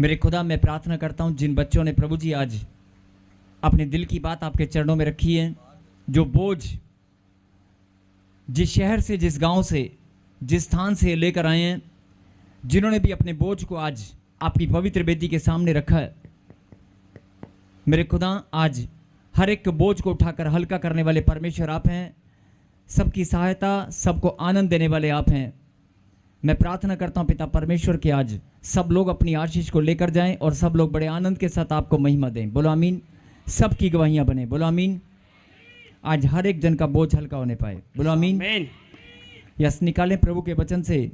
मेरे खुदा, मैं प्रार्थना करता हूँ जिन बच्चों ने प्रभु जी आज अपने दिल की बात आपके चरणों में रखी है, जो बोझ जिस शहर से, जिस गांव से, जिस स्थान से लेकर आए हैं, जिन्होंने भी अपने बोझ को आज आपकी पवित्र वेदी के सामने रखा है, मेरे खुदा आज हर एक बोझ को उठाकर हल्का करने वाले परमेश्वर आप हैं। सबकी सहायता, सबको आनंद देने वाले आप हैं। मैं प्रार्थना करता हूँ पिता परमेश्वर के आज सब लोग अपनी आशीष को लेकर जाएं और सब लोग बड़े आनंद के साथ आपको महिमा दें। बोलो आमीन। सबकी गवाहियां बने। बोलो आमीन। आज हर एक जन का बोझ हल्का होने पाए। बोलो आमीन। यस, निकालें प्रभु के वचन से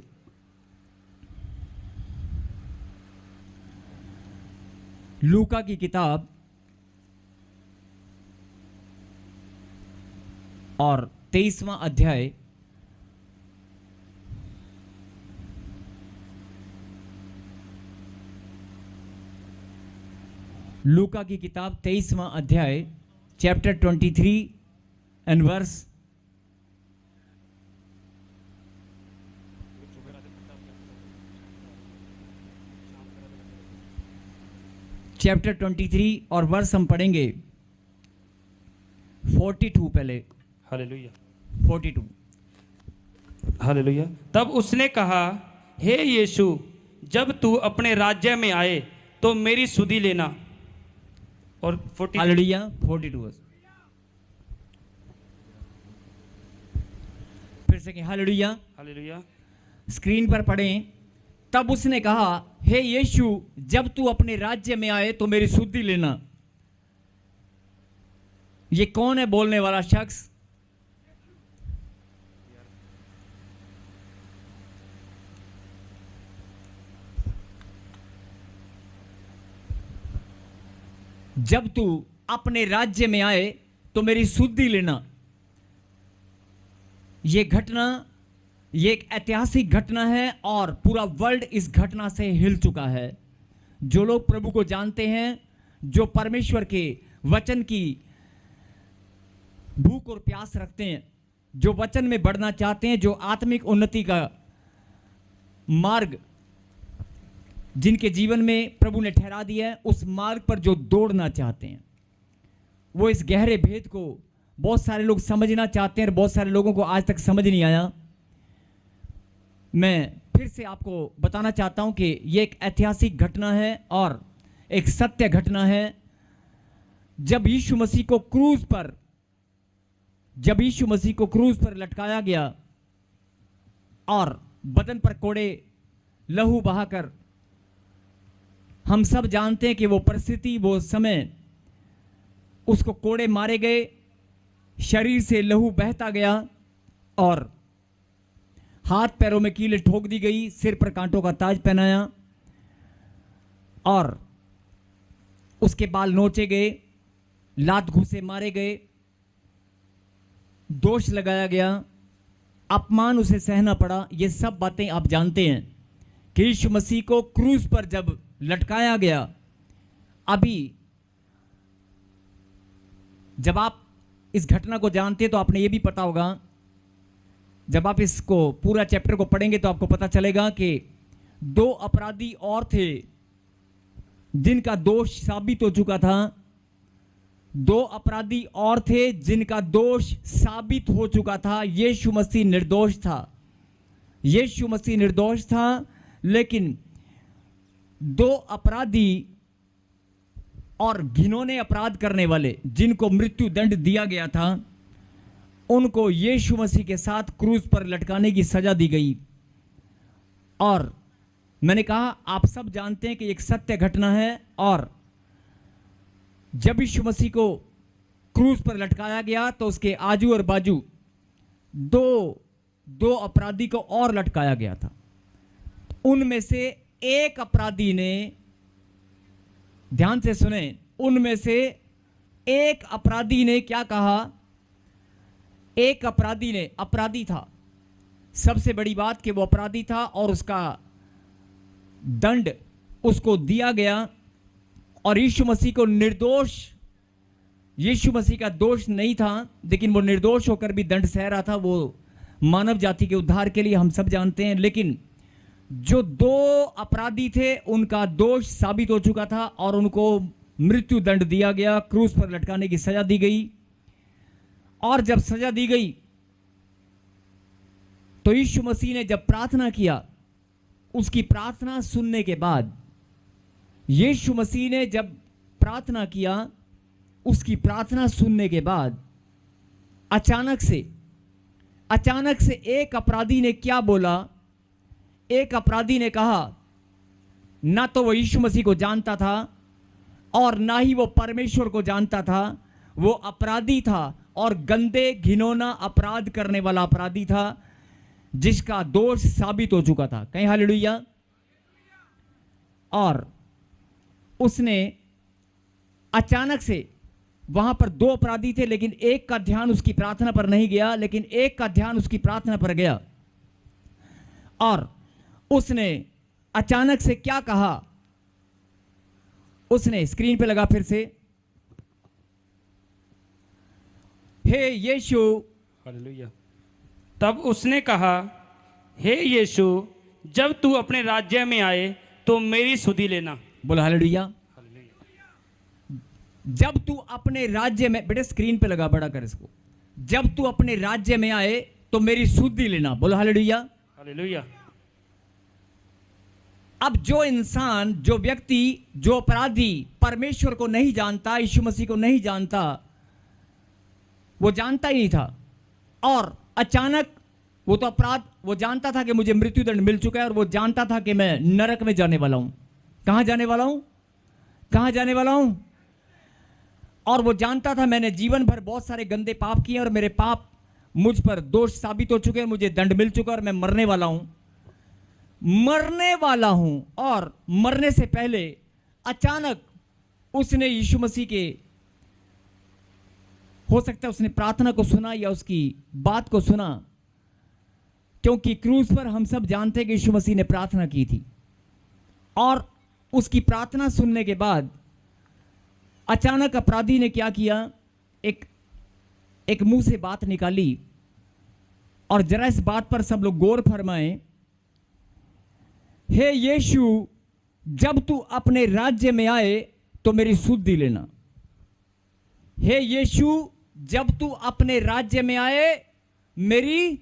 लूका की किताब और 23वां अध्याय लूका की किताब 23वां अध्याय चैप्टर 23 एंड वर्स चैप्टर 23 और वर्स हम पढ़ेंगे 42 पहले। हालेलुया। 42। हालेलुया। तब उसने कहा, हे यीशु, जब तू अपने राज्य में आए तो मेरी सुधि लेना। और 40 हालेलुया। 42 फिर से हालेलुया। हालेलुया। स्क्रीन पर पढ़ें। तब उसने कहा, हे यीशु, जब तू अपने राज्य में आए तो मेरी सुधि लेना। ये कौन है बोलने वाला शख्स? जब तू अपने राज्य में आए तो मेरी सुधि लेना। यह घटना, ये एक ऐतिहासिक घटना है और पूरा वर्ल्ड इस घटना से हिल चुका है। जो लोग प्रभु को जानते हैं, जो परमेश्वर के वचन की भूख और प्यास रखते हैं, जो वचन में बढ़ना चाहते हैं, जो आत्मिक उन्नति का मार्ग जिनके जीवन में प्रभु ने ठहरा दिया है, उस मार्ग पर जो दौड़ना चाहते हैं, वो इस गहरे भेद को बहुत सारे लोग समझना चाहते हैं और बहुत सारे लोगों को आज तक समझ नहीं आया। मैं फिर से आपको बताना चाहता हूं कि यह एक ऐतिहासिक घटना है और एक सत्य घटना है। जब यीशु मसीह को क्रूज पर लटकाया गया और बदन पर कोड़े लहू बहाकर, हम सब जानते हैं कि वो परिस्थिति, वो समय, उसको कोड़े मारे गए, शरीर से लहू बहता गया और हाथ पैरों में कीलें ठोक दी गई, सिर पर कांटों का ताज पहनाया और उसके बाल नोचे गए, लात घूंसे मारे गए, दोष लगाया गया, अपमान उसे सहना पड़ा। ये सब बातें आप जानते हैं कि यीशु मसीह को क्रूज पर जब लटकाया गया, अभी जब आप इस घटना को जानते हैं तो आपने ये भी पता होगा, जब आप इसको पूरा चैप्टर को पढ़ेंगे तो आपको पता चलेगा कि 2 अपराधी और थे जिनका दोष साबित हो चुका था। 2 अपराधी और थे जिनका दोष साबित हो चुका था। यीशु मसीह निर्दोष था। यीशु मसीह निर्दोष था, लेकिन 2 अपराधी और घिनौने अपराध करने वाले जिनको मृत्यु दंड दिया गया था, उनको यीशु मसीह के साथ क्रूज पर लटकाने की सजा दी गई। और मैंने कहा, आप सब जानते हैं कि एक सत्य घटना है। और जब यीशु मसीह को क्रूज पर लटकाया गया तो उसके आजू और बाजू दो अपराधी को और लटकाया गया था। उनमें से एक अपराधी ने, ध्यान से सुने, उनमें से एक अपराधी ने क्या कहा? एक अपराधी ने, अपराधी था, सबसे बड़ी बात कि वो अपराधी था और उसका दंड उसको दिया गया। और यीशु मसीह को निर्दोष, यीशु मसीह का दोष नहीं था, लेकिन वो निर्दोष होकर भी दंड सह रहा था। वो मानव जाति के उद्धार के लिए, हम सब जानते हैं। लेकिन जो दो अपराधी थे उनका दोष साबित हो चुका था और उनको मृत्यु दंड दिया गया, क्रूस पर लटकाने की सजा दी गई। और जब सजा दी गई तो यीशु मसीह ने जब प्रार्थना किया, उसकी प्रार्थना सुनने के बाद, यीशु मसीह ने जब प्रार्थना किया, उसकी प्रार्थना सुनने के बाद अचानक से एक अपराधी ने क्या बोला? एक अपराधी ने कहा, ना तो वो यीशु मसीह को जानता था और ना ही वो परमेश्वर को जानता था। वो अपराधी था और गंदे घिनौना अपराध करने वाला अपराधी था, जिसका दोष साबित हो चुका था। कहीं हालेलुया। और उसने अचानक से, वहां पर दो अपराधी थे लेकिन एक का ध्यान उसकी प्रार्थना पर नहीं गया, लेकिन एक का ध्यान उसकी प्रार्थना पर गया। और उसने अचानक से क्या कहा? उसने, स्क्रीन पे लगा फिर से, हे यीशु। हालेलुया। तब उसने कहा, हे यीशु, जब तू अपने राज्य में आए तो मेरी सुधि लेना। बोला हालेलुया। जब तू अपने राज्य में, बेटे स्क्रीन पे लगा, बड़ा कर इसको। जब तू अपने राज्य में आए तो मेरी सुधि लेना। बोलो हालेलुया। हालेलुया। अब जो इंसान, जो व्यक्ति, जो अपराधी परमेश्वर को नहीं जानता, यीशु मसीह को नहीं जानता, वो जानता ही नहीं था, और अचानक वो तो अपराध, वो जानता था कि मुझे मृत्युदंड मिल चुका है और वो जानता था कि मैं नरक में जाने वाला हूं। कहां जाने वाला हूं? कहां जाने वाला हूं? और वो जानता था मैंने जीवन भर बहुत सारे गंदे पाप किए और मेरे पाप मुझ पर दोष साबित हो चुके हैं, मुझे दंड मिल चुका है और मैं मरने वाला हूं, मरने वाला हूं। और मरने से पहले अचानक उसने यीशु मसीह के, हो सकता है उसने प्रार्थना को सुना या उसकी बात को सुना, क्योंकि क्रूस पर हम सब जानते हैं कि यीशु मसीह ने प्रार्थना की थी। और उसकी प्रार्थना सुनने के बाद अचानक अपराधी ने क्या किया? एक मुंह से बात निकाली, और जरा इस बात पर सब लोग गौर फरमाएं। हे यीशु, जब तू अपने राज्य में आए तो मेरी सुधि लेना। हे यीशु, जब तू अपने राज्य में आए मेरी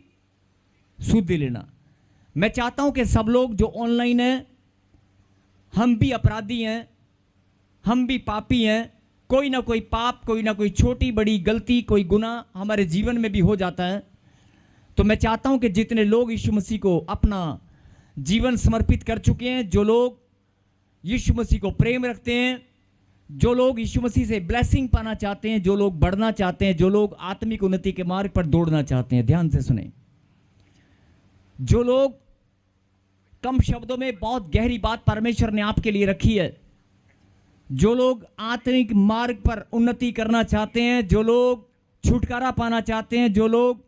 सुधि लेना। मैं चाहता हूं कि सब लोग जो ऑनलाइन हैं, हम भी अपराधी हैं, हम भी पापी हैं, कोई ना कोई पाप, कोई ना कोई छोटी बड़ी गलती, कोई गुनाह हमारे जीवन में भी हो जाता है। तो मैं चाहता हूं कि जितने लोग यीशु मसीह को अपना जीवन समर्पित कर चुके हैं, जो लोग यीशु मसीह को प्रेम रखते हैं, जो लोग यीशु मसीह से ब्लेसिंग पाना चाहते हैं, जो लोग बढ़ना चाहते हैं, जो लोग आत्मिक उन्नति के मार्ग पर दौड़ना चाहते हैं, ध्यान से सुने। जो लोग, कम शब्दों में बहुत गहरी बात परमेश्वर ने आपके लिए रखी है, जो लोग आत्मिक मार्ग पर उन्नति करना चाहते हैं, जो लोग छुटकारा पाना चाहते हैं, जो लोग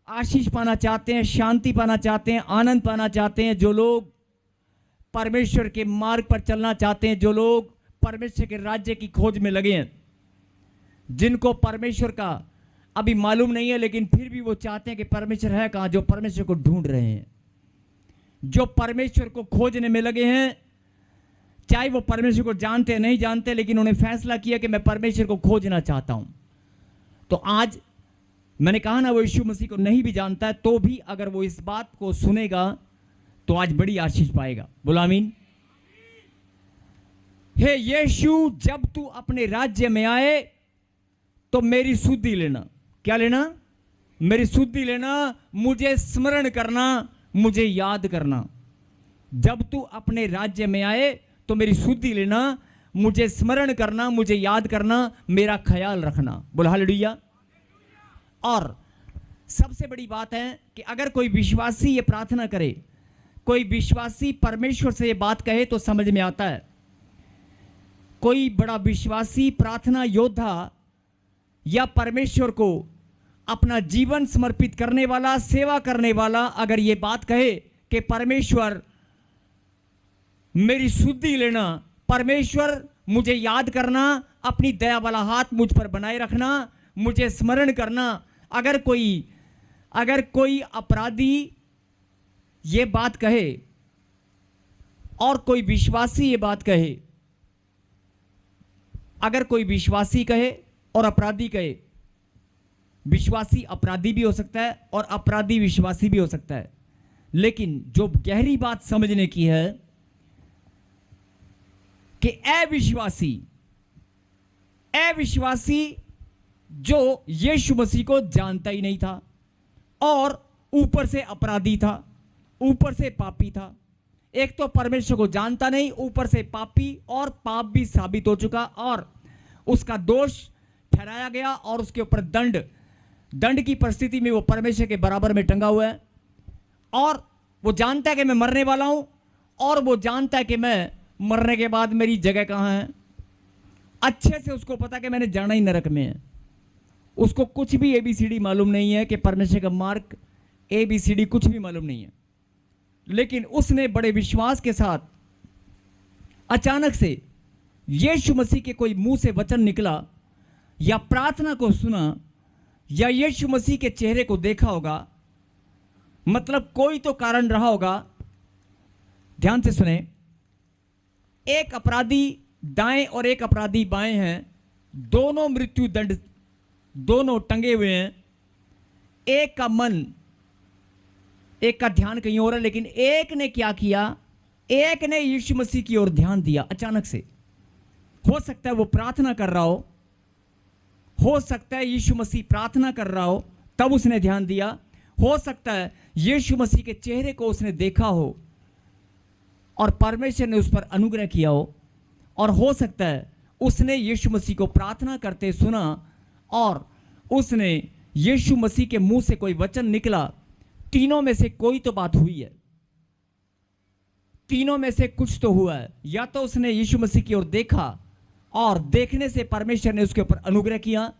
आशीष पाना चाहते हैं, शांति पाना चाहते हैं, आनंद पाना चाहते हैं, जो लोग परमेश्वर के मार्ग पर चलना चाहते हैं, जो लोग परमेश्वर के राज्य की खोज में लगे हैं, जिनको परमेश्वर का अभी मालूम नहीं है लेकिन फिर भी वो चाहते हैं कि परमेश्वर है कहाँ, जो परमेश्वर को ढूंढ रहे हैं, जो परमेश्वर को खोजने में लगे हैं, चाहे वो परमेश्वर को जानते हैं नहीं जानते, लेकिन उन्होंने फैसला किया कि मैं परमेश्वर को खोजना चाहता हूं। तो आज मैंने कहा ना, वो यीशु मसीह को नहीं भी जानता है तो भी अगर वो इस बात को सुनेगा तो आज बड़ी आशीष पाएगा। बोलो आमीन। हे यीशु, जब तू अपने राज्य में आए तो मेरी सुधि लेना। क्या लेना? मेरी सुधि लेना, मुझे स्मरण करना, मुझे याद करना। जब तू अपने राज्य में आए तो मेरी सुधि लेना, मुझे स्मरण करना, मुझे याद करना, मेरा ख्याल रखना। बोलो हालेलुया। और सबसे बड़ी बात है कि अगर कोई विश्वासी ये प्रार्थना करे, कोई विश्वासी परमेश्वर से ये बात कहे तो समझ में आता है। कोई बड़ा विश्वासी, प्रार्थना योद्धा या परमेश्वर को अपना जीवन समर्पित करने वाला, सेवा करने वाला अगर ये बात कहे कि परमेश्वर मेरी सुधि लेना, परमेश्वर मुझे याद करना, अपनी दया वाला हाथ मुझ पर बनाए रखना, मुझे स्मरण करना, अगर कोई अपराधी ये बात कहे और कोई विश्वासी ये बात कहे, अगर कोई विश्वासी कहे और अपराधी कहे, विश्वासी अपराधी भी हो सकता है और अपराधी विश्वासी भी हो सकता है, लेकिन जो गहरी बात समझने की है कि अविश्वासी जो यीशु मसीह को जानता ही नहीं था और ऊपर से अपराधी था, ऊपर से पापी था। एक तो परमेश्वर को जानता नहीं, ऊपर से पापी, और पाप भी साबित हो चुका और उसका दोष ठहराया गया और उसके ऊपर दंड की परिस्थिति में वो परमेश्वर के बराबर में टंगा हुआ है। और वो जानता है कि मैं मरने वाला हूं और वो जानता है कि मैं मरने के बाद मेरी जगह कहां है। अच्छे से उसको पता कि मैंने जाना ही नरक में है। उसको कुछ भी ABCD मालूम नहीं है कि परमेश्वर का मार्ग ABCD कुछ भी मालूम नहीं है, लेकिन उसने बड़े विश्वास के साथ अचानक से यीशु मसीह के कोई मुंह से वचन निकला या प्रार्थना को सुना या यीशु मसीह के चेहरे को देखा होगा, मतलब कोई तो कारण रहा होगा। ध्यान से सुने, एक अपराधी दाएं और एक अपराधी बाएं हैं, दोनों मृत्यु दंड, दोनों टंगे हुए हैं। एक का मन, एक का ध्यान कहीं और है, लेकिन एक ने क्या किया, एक ने यीशु मसीह की ओर ध्यान दिया। अचानक से हो सकता है वो प्रार्थना कर रहा हो सकता है यीशु मसीह प्रार्थना कर रहा हो तब उसने ध्यान दिया, हो सकता है यीशु मसीह के चेहरे को उसने देखा हो और परमेश्वर ने उस पर अनुग्रह किया हो सकता है उसने यीशु मसीह को प्रार्थना करते सुना और उसने यीशु मसीह के मुंह से कोई वचन निकला। तीनों में से कोई तो बात हुई है, तीनों में से कुछ तो हुआ है। या तो उसने यीशु मसीह की ओर देखा और देखने से परमेश्वर ने उसके ऊपर अनुग्रह किया,